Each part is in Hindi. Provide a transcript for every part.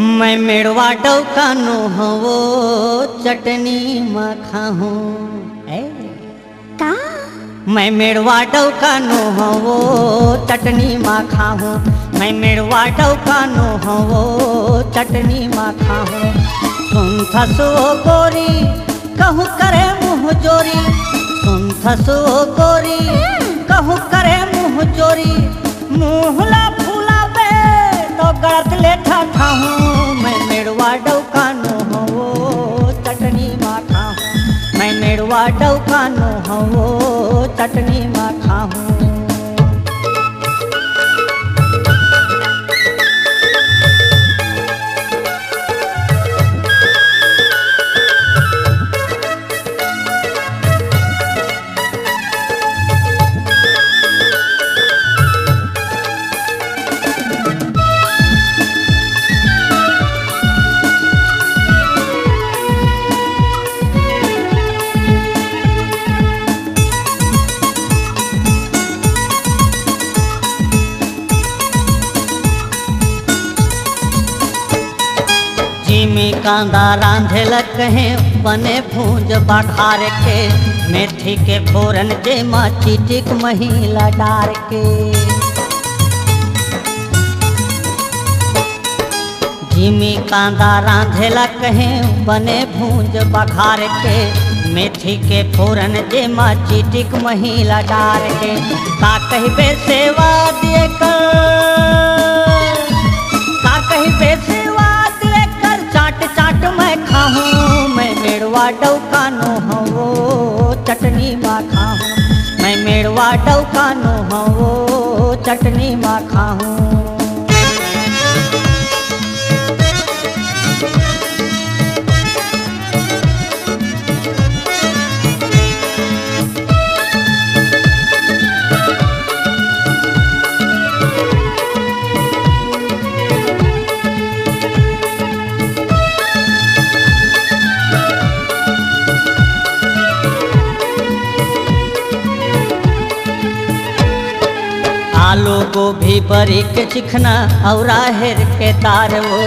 मैं मेड़वा डौकानो हवो चटनी मखाहूँ का मैं मेड़वा डौकानो हवो चटनी मखाहूँ मैं मेड़वा डौकानो हवो चटनी मखाहूँ सुन थसो गोरी कहूँ करे मुँह जोरी सुन थसो गोरी कहूँ करे मुँह जोरी मुँहला फूलाबे तो गलत लेठा खाहूँ मैं मेड़वा डौकानो हवो चटनी मखाहूँ मैं मेड़वा डौकानो हवो चटनी मखाहूँ में कांदा रांधेल कहे बने भूंज बघार के मेथी के फोरन जे माँ चिटिक महिला डार के जिमी कांदा रांधेला कहे बने भूंज बघार के मेथी के फोरन जे माँ चिटिक महिला डार के का कहबे सेवा दिए कर का कहबे सेवा चाट चाट मैं खाहूँ मैं मेड़वा डौकानो हवो चटनी मखाहूँ मैं मेड़वा डौकानो हवो चटनी मखाहूँ आलू गोभी बरी के चिकना और राहेर के तार वो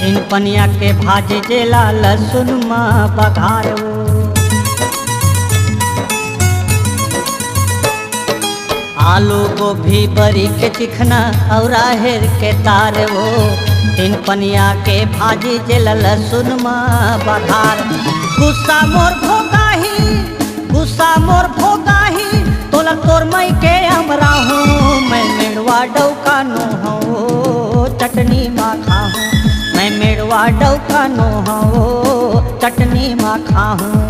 इन पनिया के भाजी जेला लहसुन माँ बघार वो आलू गोभी बरी के चिकना और राहेर के तार वो इन पनिया के भाजी जेला लहसुन माँ बघार गुस्सा मोर भोगाही तोला तोर मई के हमरा हूँ मैं मेड़वा डौकानो हवो चटनी मखाहूँ मैं मेड़वा डौकानो हवो चटनी मखाहूँ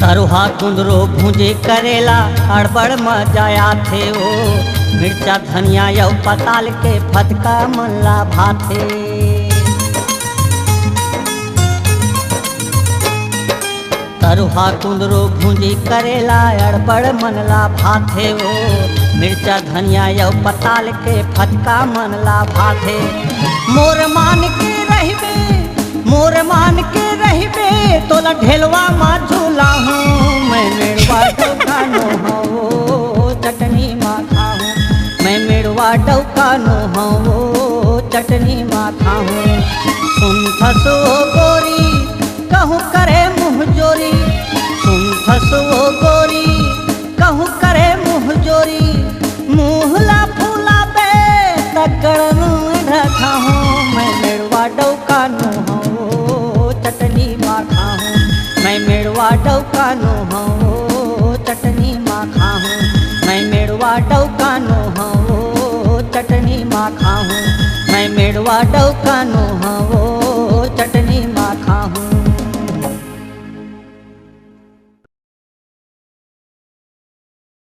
तरुहा कुंदरो भूंजे करेला अड़बड़ मजा आथे ओ मिर्चा धनिया यौ पताल के फटका मनला भाथे तरुहा कुंदरो भूंजी करेला अड़बड़ मनला भाथे ओ मिर्चा धनिया यौ पताल के फटका मनला भाथे मोर मान के रहबे तोला ढेलवा माँ झूला हूँ मैं मेड़वा डौकानो हवो चटनी मखाहूँ मैं मेड़वा डौकानो हवो चटनी मखाहूँ सुन थसो गोरी कहूँ करे मुँह जोरी सुन थसो गोरी कहूँ करे मुँह जोरी मुँहला फूलाबे तगड़ ढखाहूँ मैं मेड़वा डौकानो हवो चटनी मखाहूँ मैं मेड़वा डौकानो हवो चटनी मखाहूँ मैं मेड़वा डौकानो हवो चटनी मखाहूँ मैं मेड़वा डौकानो हवो